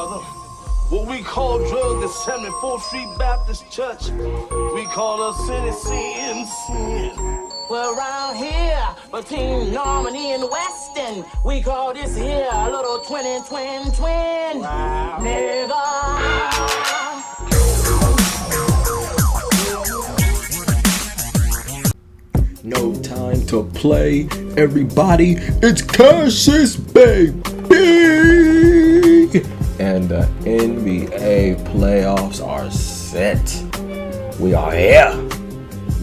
brother. What we call drug is 74th Street Baptist Church. We call us sin. Well, around here, between Normandy and Weston, we call this here a little twin. Wow. Nigga. No time to play, everybody. It's Cassius, baby! And the NBA playoffs are set. We are here.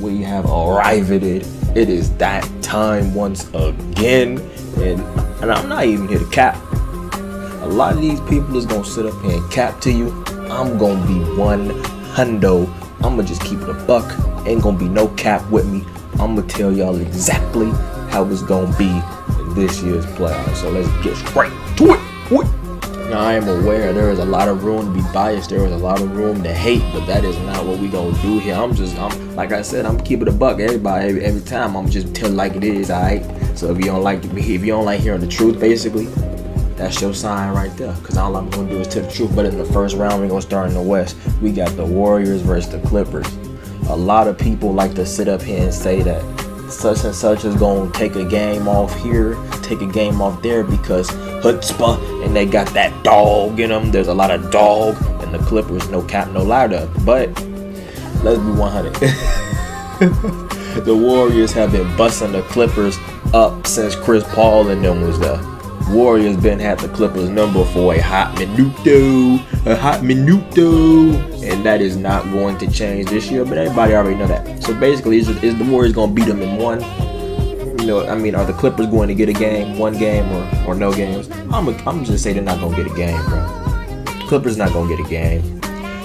We have arrived at it. It is that time once again. And I'm not even here to cap. A lot of these people is going to sit up here and cap to you. I'm going to be one hundo. I'm going to just keep it a buck. Ain't going to be no cap with me. I'm going to tell y'all exactly how it's going to be in this year's playoffs. So let's get straight to it. Now, I am aware there is a lot of room to be biased. There is a lot of room to hate, but that is not what we going to do here. I'm like I said, I'm keeping it a buck. Everybody, every time, I'm just tell like it is, all right? So if you don't like hearing the truth, basically, that's your sign right there. Because all I'm going to do is tell the truth. But in the first round, we're going to start in the West. We got the Warriors versus the Clippers. A lot of people like to sit up here and say that such and such is going to take a game off here, take a game off there because chutzpah, and they got that dog in them. There's a lot of dog in the Clippers, no cap, no lie to. But let's be 100. The Warriors have been busting the Clippers up since Chris Paul and them was there. Warriors been had the Clippers number for a hot minuto, and that is not going to change this year. But everybody already know that. So basically, is the Warriors gonna beat them in one? You know, I mean, are the Clippers going to get a game, one game, or no games? I'm just say they're not gonna get a game, bro. Clippers not gonna get a game.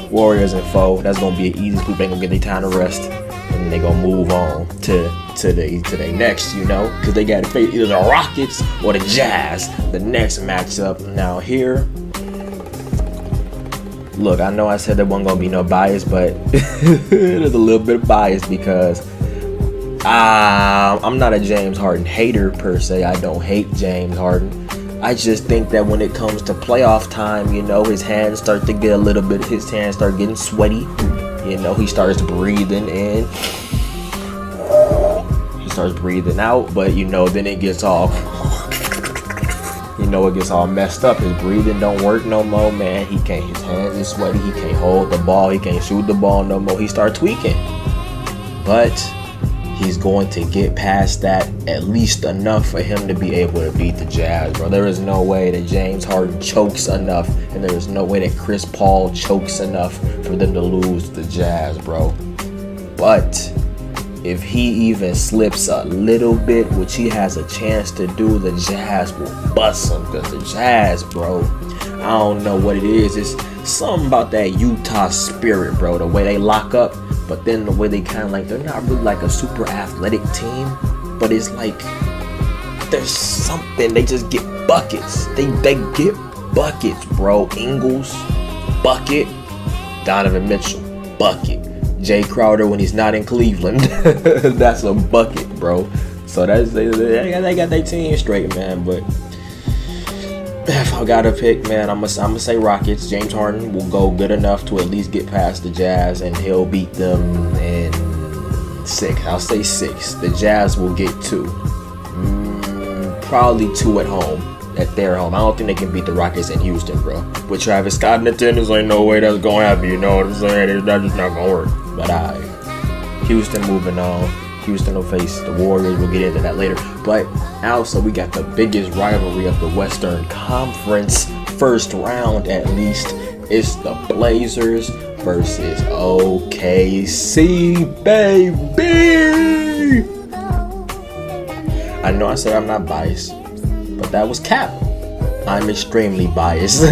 Warriors and 4. That's gonna be an easy sweep. They gonna get their time to rest, and they gonna move on to the next, you know, because they got to face either the Rockets or the Jazz, the next matchup. Now here, look, I know I said there wasn't gonna be no bias, but there's a little bit of bias because I'm not a James Harden hater per se. I don't hate James Harden. I just think that when it comes to playoff time, you know, his hands start getting sweaty. You know, he starts breathing in. Starts breathing out, but you know, then it gets all it gets all messed up. His breathing don't work no more, man. His hands is sweaty, he can't hold the ball, he can't shoot the ball no more. He start tweaking, but he's going to get past that at least enough for him to be able to beat the Jazz, bro. There is no way that James Harden chokes enough, and there is no way that Chris Paul chokes enough for them to lose the Jazz, bro. But if he even slips a little bit, which he has a chance to do, the Jazz will bust him. Because the Jazz, bro, I don't know what it is. It's something about that Utah spirit, bro. The way they lock up, but then the way they kind of like, they're not really like a super athletic team. But it's like, there's something. They just get buckets. They get buckets, bro. Ingles, bucket. Donovan Mitchell, bucket. Jay Crowder when he's not in Cleveland. That's a bucket, bro. So they got their team straight, man. But if I gotta pick, man, I'm gonna say Rockets. James Harden will go good enough to at least get past the Jazz, and he'll beat them in 6. I'll say 6. The Jazz will get 2. Probably 2 at home. At their home. I don't think they can beat the Rockets in Houston, bro. With Travis Scott in attendance, ain't no way that's gonna happen. You know what I'm saying? That's just not gonna work. But Houston moving on. Houston will face the Warriors. We'll get into that later. But also, we got the biggest rivalry of the Western Conference. First round, at least. It's the Blazers versus OKC, baby. I know I said I'm not biased, but that was cap. I'm extremely biased.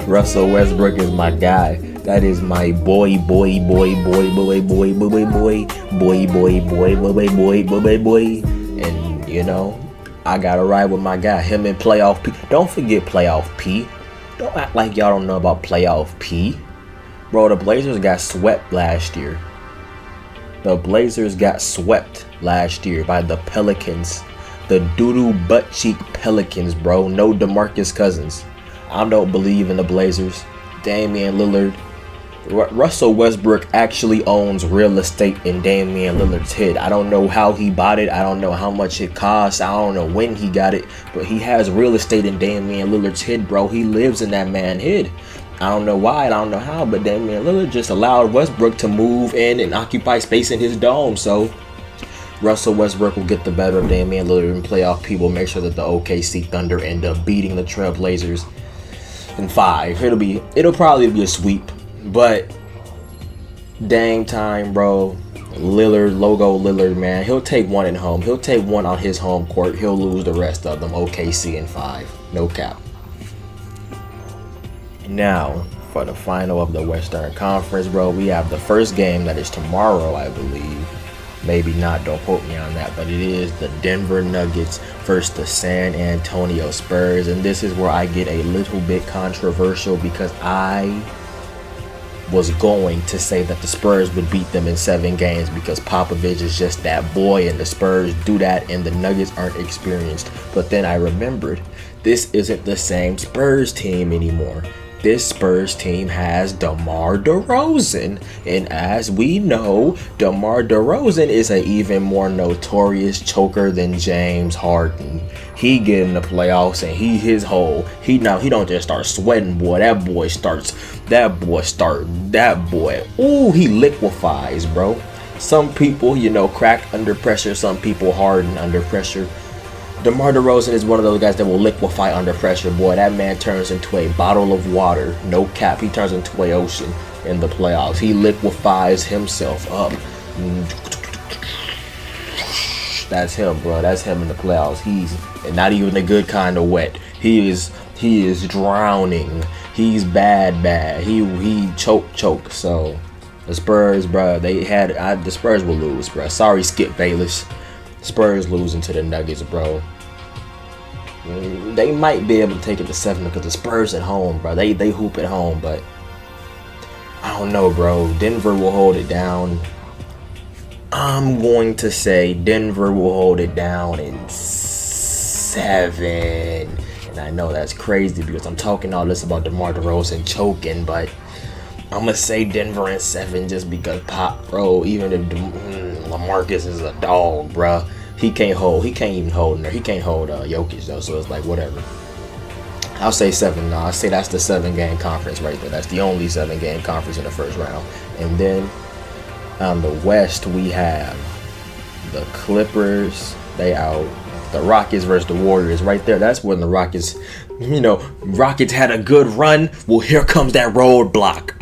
Russell Westbrook is my guy. That is my boy. And you know, I gotta ride with my guy. Him in playoff P. Don't forget playoff P. Don't act like y'all don't know about playoff P. Bro, the Blazers got swept last year. The Blazers got swept last year by the Pelicans. The doo-doo butt cheek Pelicans, bro. No DeMarcus Cousins. I don't believe in the Blazers. Damian Lillard. Russell Westbrook actually owns real estate in Damian Lillard's head. I don't know how he bought it. I don't know how much it cost. I don't know when he got it. But he has real estate in Damian Lillard's head, bro. He lives in that man's head. I don't know why. I don't know how. But Damian Lillard just allowed Westbrook to move in and occupy space in his dome. So Russell Westbrook will get the better of Damian Lillard in playoff. People make sure that the OKC Thunder end up beating the Trailblazers in 5. It'll probably be a sweep. But Dame time, bro. Lillard, logo Lillard, man. He'll take one at home. He'll take one on his home court. He'll lose the rest of them. OKC in 5. No cap. Now, for the final of the Western Conference, bro, we have the first game that is tomorrow, I believe. Maybe not, don't quote me on that, but it is the Denver Nuggets versus the San Antonio Spurs. And this is where I get a little bit controversial because I was going to say that the Spurs would beat them in 7 games because Popovich is just that boy and the Spurs do that and the Nuggets aren't experienced. But then I remembered this isn't the same Spurs team anymore. This Spurs team has DeMar DeRozan, and as we know, DeMar DeRozan is an even more notorious choker than James Harden. He get in the playoffs and his hole. He don't just start sweating, boy. That boy. Ooh, he liquefies, bro. Some people, crack under pressure. Some people harden under pressure. DeMar DeRozan is one of those guys that will liquefy under pressure. Boy, that man turns into a bottle of water. No cap. He turns into an ocean in the playoffs. He liquefies himself up. That's him, bro. That's him in the playoffs. He's not even a good kind of wet. He is drowning. He's bad. He choke. So the Spurs, bro, the Spurs will lose, bro. Sorry, Skip Bayless. Spurs losing to the Nuggets, bro. They might be able to take it to 7 because the Spurs at home, bro. They hoop at home, but I don't know, bro. Denver will hold it down. I'm going to say Denver will hold it down in 7. And I know that's crazy because I'm talking all this about DeMar DeRozan choking, but I'm going to say Denver in 7 just because Pop, bro, even if LaMarcus is a dog, bro. He can't even hold Jokic, though, so it's like, whatever. I'll say 7. No, I say that's the 7-game conference right there. That's the only 7-game conference in the first round. And then on the West, we have the Clippers. They out. The Rockets versus the Warriors right there. That's when the Rockets, Rockets had a good run. Well, here comes that roadblock.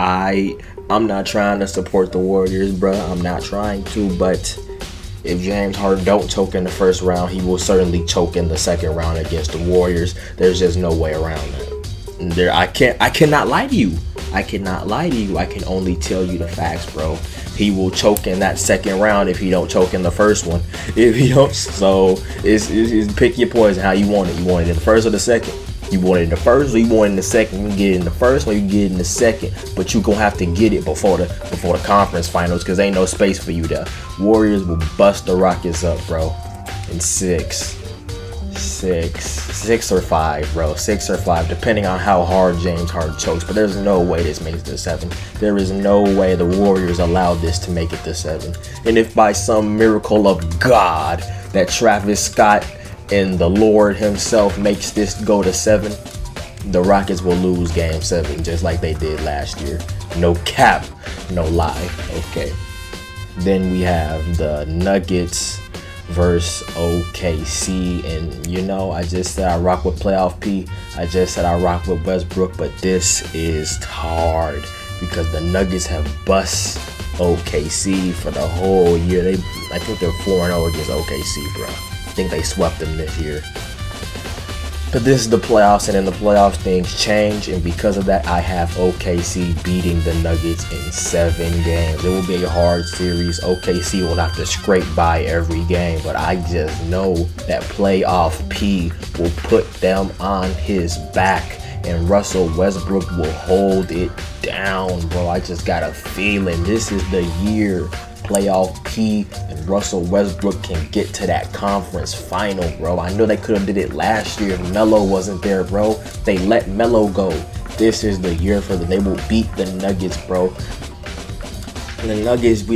I'm not trying to support the Warriors, bro. I'm not trying to, but if James Harden don't choke in the first round, he will certainly choke in the second round against the Warriors. There's just no way around that. I cannot lie to you. I can only tell you the facts, bro. He will choke in that second round if he don't choke in the first one. If he don't, so it's pick your poison how you want it. You want it in the first or the second? You want it in the first or you want it in the second? You can get it in the first or you can get it in the second, but you gonna have to get it before the conference finals because ain't no space for you there. Warriors will bust the Rockets up, bro, in 6 or 5, bro. 6 or 5, depending on how hard James Harden chokes. But there's no way this makes it to 7. There is no way the Warriors allowed this to make it to 7. And if by some miracle of God that Travis Scott and the Lord himself makes this go to 7, the Rockets will lose game 7 just like they did last year. No cap, no lie. Okay. Then we have the Nuggets versus OKC, and I just said I rock with playoff P. I just said I rock with Westbrook, but this is hard because the Nuggets have bust OKC for the whole year. I think they're 4-0 against OKC, bro. I think they swept them this year. But this is the playoffs, and in the playoffs things change, and because of that I have OKC beating the Nuggets in 7 games. It will be a hard series. OKC will have to scrape by every game, but I just know that playoff P will put them on his back, and Russell Westbrook will hold it down, bro. I just got a feeling this is the year playoff P and Russell Westbrook can get to that conference final, bro. I know they could have did it last year if Melo wasn't there, bro. They let Melo go. This is the year for them. They will beat the Nuggets, bro. And the Nuggets, the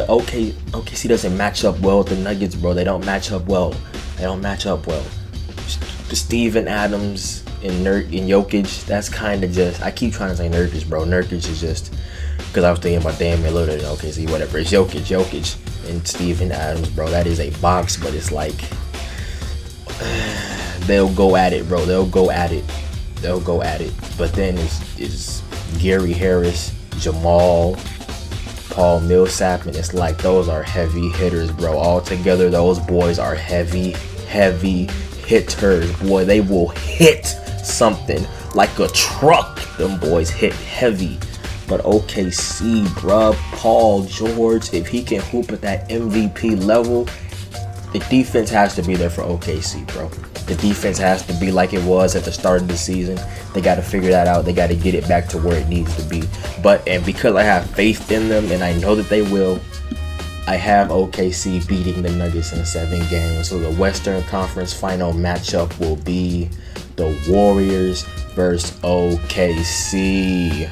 OKC doesn't match up well with the Nuggets, bro. They don't match up well. The Steven Adams and Jokic, that's kind of just, I keep trying to say Nurkic, bro. Nurkic is just, because I was thinking about Damian Lillard and OKC, whatever. It's Jokic and Steven Adams, bro. That is a box, but it's like, they'll go at it, bro. They'll go at it. But then it's Gary Harris, Jamal, Paul Millsap, and it's like those are heavy hitters, bro. All together, those boys are heavy hitters. Boy, they will hit something like a truck. Them boys hit heavy. But OKC, bruh, Paul George, if he can hoop at that MVP level, the defense has to be there for OKC, bro. The defense has to be like it was at the start of the season. They got to figure that out. They got to get it back to where it needs to be. And because I have faith in them and I know that they will, I have OKC beating the Nuggets in 7 games. So the Western Conference final matchup will be the Warriors versus OKC.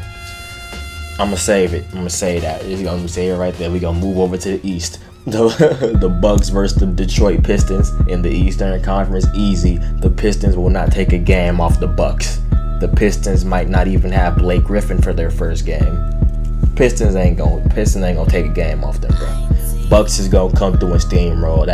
I'm going to save it. I'm going to say that. I'm going to say it right there. We're going to move over to the East. The Bucks versus the Detroit Pistons in the Eastern Conference, easy. The Pistons will not take a game off the Bucks. The Pistons might not even have Blake Griffin for their first game. Pistons ain't gonna take a game off them, bro. Bucks is gonna come through and steamroll.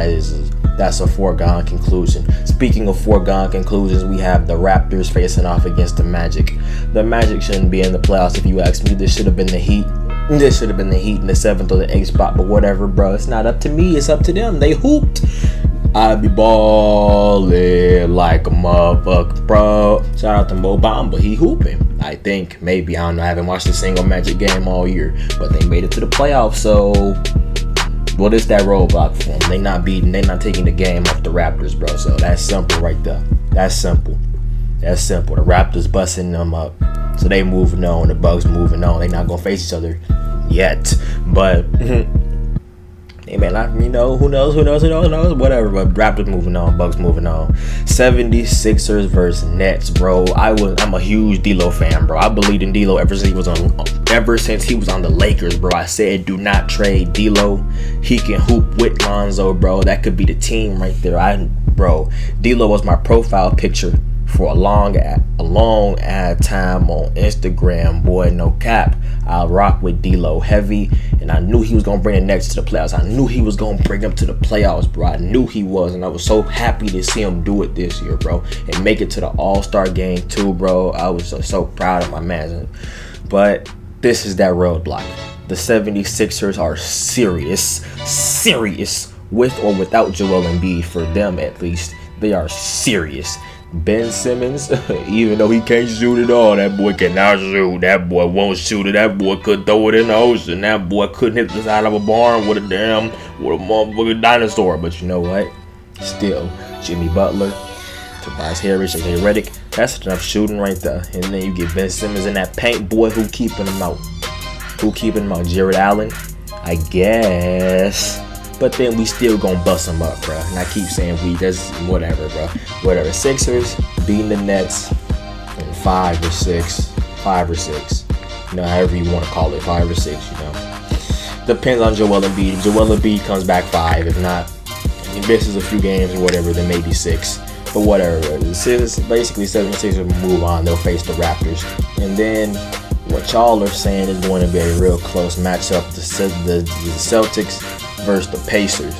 That's a foregone conclusion. Speaking of foregone conclusions, we have the Raptors facing off against the Magic. The Magic shouldn't be in the playoffs if you ask me. This should have been the Heat. This should have been the Heat in the 7th or the 8th spot, but whatever, bro. It's not up to me. It's up to them. They hooped. I be ballin' like a motherfucker, bro. Shout out to Mo Bamba. He hooping. I think, maybe. I don't know. I haven't watched a single Magic game all year, but they made it to the playoffs, so what is that roadblock for them? They not taking the game off the Raptors, bro. So that's simple right there. That's simple. The Raptors busting them up. So they moving on. The Bucks moving on. They not gonna face each other yet. But they may not, who knows, whatever. But Raptors moving on, Bucks moving on. 76ers versus Nets, bro. I'm a huge D'Lo fan, bro. I believed in D'Lo ever since he was on the Lakers, bro. I said do not trade D'Lo. He can hoop with Lonzo, bro. That could be the team right there. D'Lo was my profile picture for a long ass time on Instagram, boy, no cap. I rock with D'Lo heavy, and I knew he was gonna bring the Nets to the playoffs. I knew he was gonna bring them to the playoffs, bro. I knew he was, and I was so happy to see him do it this year, bro, and make it to the All-Star game too, bro. I was so proud of my man. But this is that roadblock. The 76ers are serious, with or without Joel Embiid. For them, at least, they are serious. Ben Simmons, even though he can't shoot it all, that boy cannot shoot. That boy won't shoot it. That boy could throw it in the ocean. That boy couldn't hit the side of a barn with a motherfucking dinosaur. But you know what? Still, Jimmy Butler, Tobias Harris, and Redick, that's enough shooting right there. And then you get Ben Simmons in that paint, boy, who keeping him out? Jared Allen, I guess. But then we still gonna bust them up, bro. And I keep saying that's whatever, bro. Whatever. Sixers beating the Nets in 5 or 6. However you want to call it, 5 or 6, Depends on Joel Embiid. If Joel Embiid comes back 5. If not, he misses a few games or whatever, then maybe 6. But whatever. Basically, 76ers will move on. They'll face the Raptors. And then what y'all are saying is going to be a real close matchup. The Celtics versus the Pacers.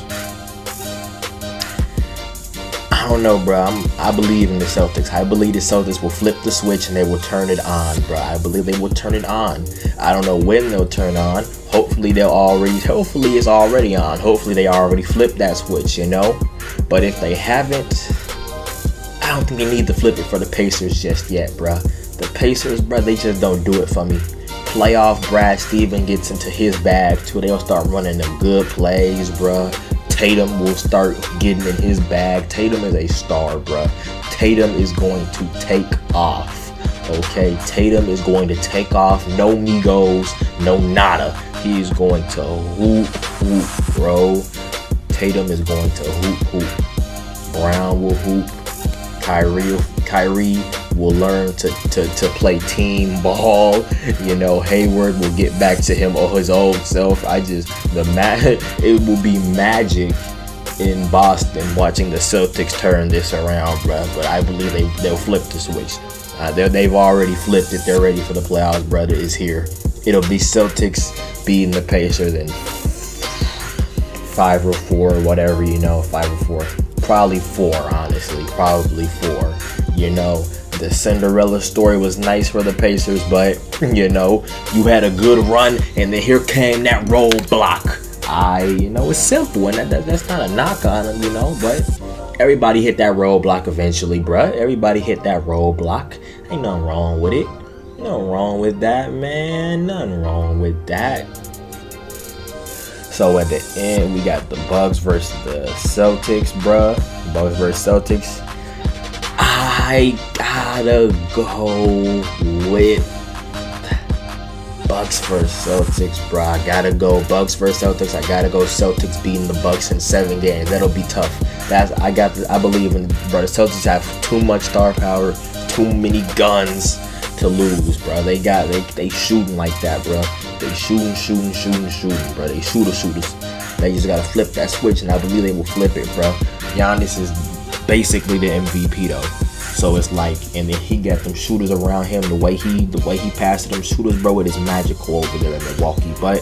I don't know, bro. I believe in the Celtics. I believe the Celtics will flip the switch and they will turn it on, bro. I believe they will turn it on. I don't know when they'll turn on. Hopefully it's already on. Hopefully they already flipped that switch, But if they haven't, I don't think they need to flip it for the Pacers just yet, bro. The Pacers, bro, they just don't do it for me. Playoff Brad Stevens gets into his bag too. They'll start running them good plays, bruh. Tatum will start getting in his bag. Tatum is a star, bruh. Tatum is going to take off. Okay, Tatum is going to take off. No Migos, no nada. He's going to hoop, bro. Tatum is going to hoop. Brown will hoop. Kyrie will learn to play team ball. Hayward will get back to his old self. It will be magic in Boston watching the Celtics turn this around, bro. But I believe they'll flip the switch. They've already flipped it. They're ready for the playoffs, brother. Is here. It'll be Celtics beating the Pacers in 5 or 4, whatever, 5 or 4. Probably 4, honestly. Probably 4. The Cinderella story was nice for the Pacers, but, you had a good run, and then here came that roadblock. It's simple, and that's not a knock on them, but everybody hit that roadblock eventually, bruh. Everybody hit that roadblock. Ain't nothing wrong with it. Nothing wrong with that, man. Nothing wrong with that. So at the end, we got the Bucks versus the Celtics, bruh. Bucks versus Celtics. I gotta go with Bucks versus Celtics, bruh. I gotta go Bucks versus Celtics. I gotta go Celtics beating the Bucks in 7 games. That'll be tough. I believe in, bro. The Celtics have too much star power, too many guns to lose, bro. They shooting like that, bro. They shooting, bro. They shooters. They just gotta flip that switch, and I believe they will flip it, bro. Giannis is basically the MVP though, so it's like, and then he got them shooters around him. The way he passes them shooters, bro, it is magical over there in Milwaukee. But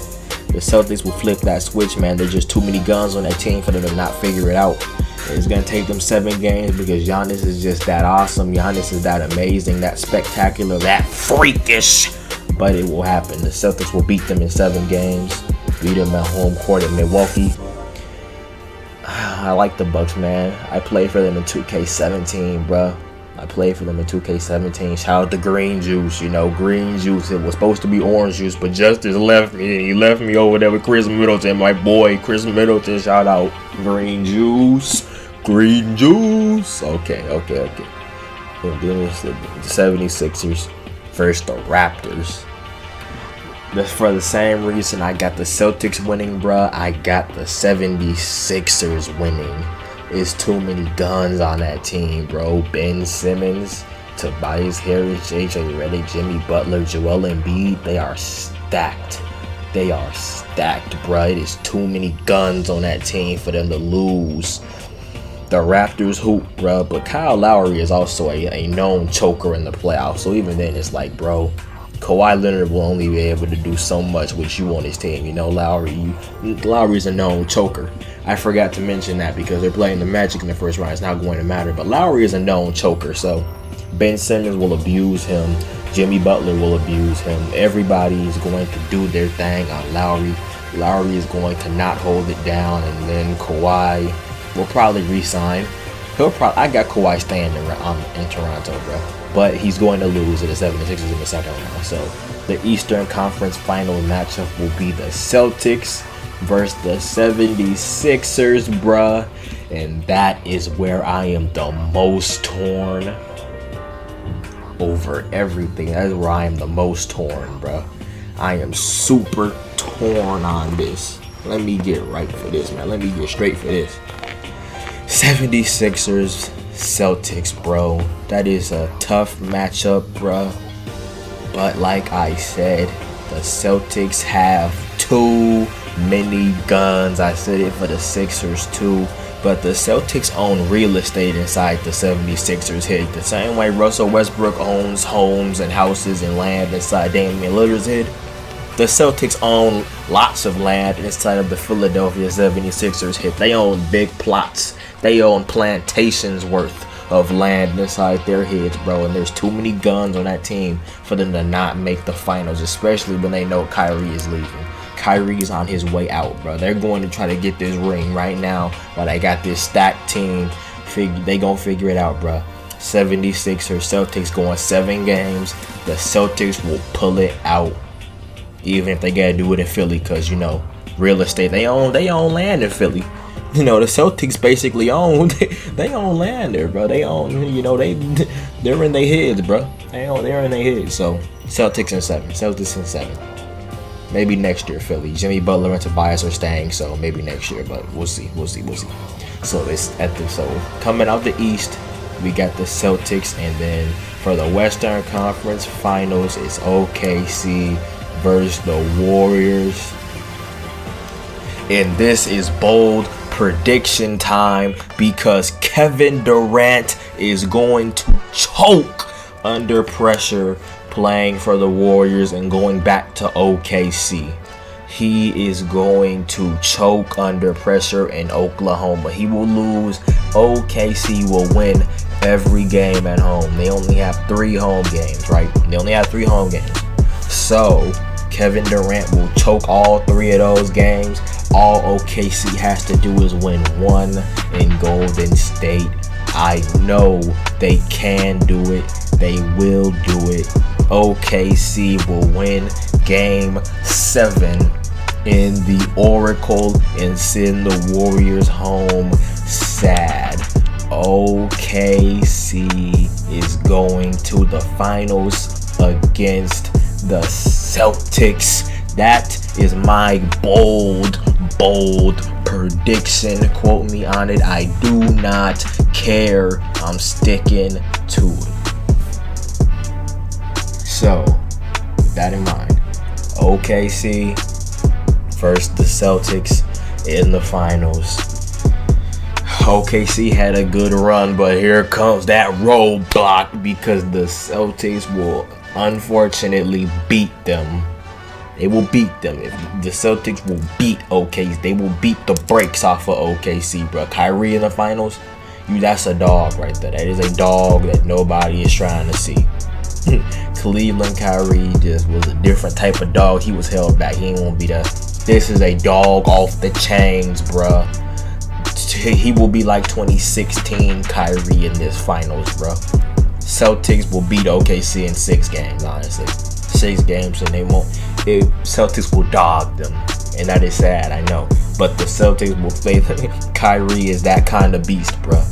the Celtics will flip that switch, man. There's just too many guns on that team for them to not figure it out. It's gonna take them 7 games because Giannis is just that awesome. Giannis is that amazing, that spectacular, that freakish. But it will happen. The Celtics will beat them in 7 games. Beat them at home court in Milwaukee. I like the Bucks, man. I played for them in 2K17, bro. I played for them in 2K17. Shout out to Green Juice. Green Juice. It was supposed to be orange juice, but Justice left me. And he left me over there with Chris Middleton, my boy. Chris Middleton, shout out. Green Juice. Green Juice. Okay. And then it's the 76ers versus the Raptors. That's for the same reason I got the Celtics winning, bruh. I got the 76ers winning. It's too many guns on that team, bro. Ben Simmons, Tobias Harris, J.J. Redick, Jimmy Butler, Joel Embiid. They are stacked. Bruh. It is too many guns on that team for them to lose. The Raptors hoop, bruh. But Kyle Lowry is also a known choker in the playoffs. So even then, it's like, bro, Kawhi Leonard will only be able to do so much with you on his team. Lowry's a known choker. I forgot to mention that because they're playing the Magic in the first round. It's not going to matter. But Lowry is a known choker. So Ben Simmons will abuse him. Jimmy Butler will abuse him. Everybody is going to do their thing on Lowry. Lowry is going to not hold it down. And then Kawhi will probably re-sign. I got Kawhi staying in Toronto, bro. But he's going to lose to the 76ers in the second round. So the Eastern Conference final matchup will be the Celtics versus the 76ers, bruh. And that is where I am the most torn over everything. That is where I am the most torn, bruh. I am super torn on this. Let me get right for this, man. Let me get straight for this. 76ers, Celtics, bro. That is a tough matchup, bro. But like I said, the Celtics have too many guns. I said it for the Sixers too. But the Celtics own real estate inside the 76ers head. The same way Russell Westbrook owns homes and houses and land inside Damian Lillard's head. The Celtics own lots of land inside of the Philadelphia 76ers head. They own big plots. They own plantations worth of land inside their heads, bro. And there's too many guns on that team for them to not make the finals, especially when they know Kyrie is leaving. Kyrie's on his way out, bro. They're going to try to get this ring right now while they got this stacked team. They gonna figure it out, bro. 76ers, Celtics going 7 games. The Celtics will pull it out, even if they gotta do it in Philly, because real estate. They own land in Philly. The Celtics basically they own land there, bro. They own, they're in their heads, bro. They're in their heads. So Celtics in 7. Maybe next year, Philly. Jimmy Butler and Tobias are staying, so maybe next year. But we'll see. So coming out the East, we got the Celtics, and then for the Western Conference Finals, it's OKC versus the Warriors. And this is bold prediction time because Kevin Durant is going to choke under pressure playing for the Warriors and going back to OKC. He is going to choke under pressure in Oklahoma. He will lose. OKC will win every game at home. They only have 3 home games, right? So Kevin Durant will choke all 3 of those games. All OKC has to do is win 1 in Golden State. I know they can do it. They will do it. OKC will win Game 7 in the Oracle and send the Warriors home sad. OKC is going to the finals against the Celtics. That is my bold prediction. Quote me on it. I do not care. I'm sticking to it. So, with that in mind, OKC versus the Celtics in the finals. OKC had a good run, but here comes that roadblock because the Celtics will unfortunately beat them. They will beat them. If the Celtics will beat OKC. They will beat the brakes off of OKC, bro. Kyrie in the finals, that's a dog right there. That is a dog that nobody is trying to see. Cleveland Kyrie just was a different type of dog. He was held back. He ain't gonna be that. This is a dog off the chains, bruh. He will be like 2016 Kyrie in this finals, bruh. Celtics will beat OKC in 6 games, honestly. 6 games, and they won't. Celtics will dog them, and that is sad, I know. But the Celtics will play them. Kyrie is that kind of beast, bruh.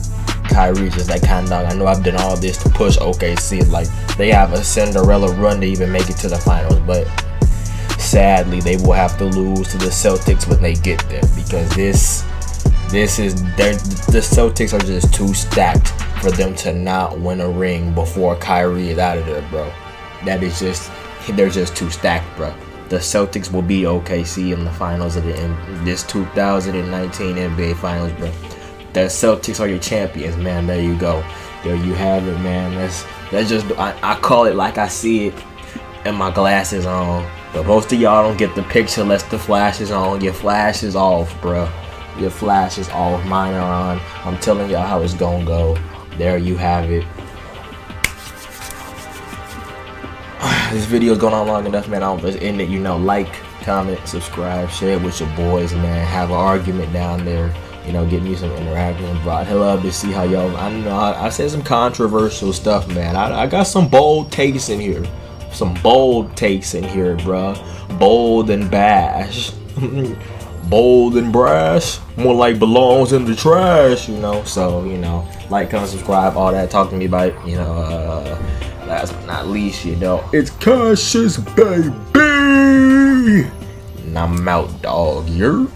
Kyrie is just that kind of dog. I know I've done all this to push OKC. Like, they have a Cinderella run to even make it to the finals, but sadly, they will have to lose to the Celtics when they get there because the Celtics are just too stacked for them to not win a ring before Kyrie is out of there, bro. They're just too stacked, bro. The Celtics will beat OKC in the finals of this 2019 NBA Finals, bro. The Celtics are your champions, man. There you go. There you have it, man. That's just I call it like I see it, and my glasses on. But most of y'all don't get the picture unless the flash is on. Your flash is off, bro. Your flash is off. Mine are on. I'm telling y'all how it's gonna go. There you have it. This video's going on long enough, man. I'll just end it. Like, comment, subscribe, share it with your boys, man. Have an argument down there. Get me some interaction. Bro, I'd love to see how y'all. I said some controversial stuff, man. I got some bold takes in here. Bro. Bold and bash. Bold and brash. More like belongs in the trash, So, like, comment, subscribe, all that. Talk to me about it, last but not least, it's Cassius, baby. And I'm out, dog. You're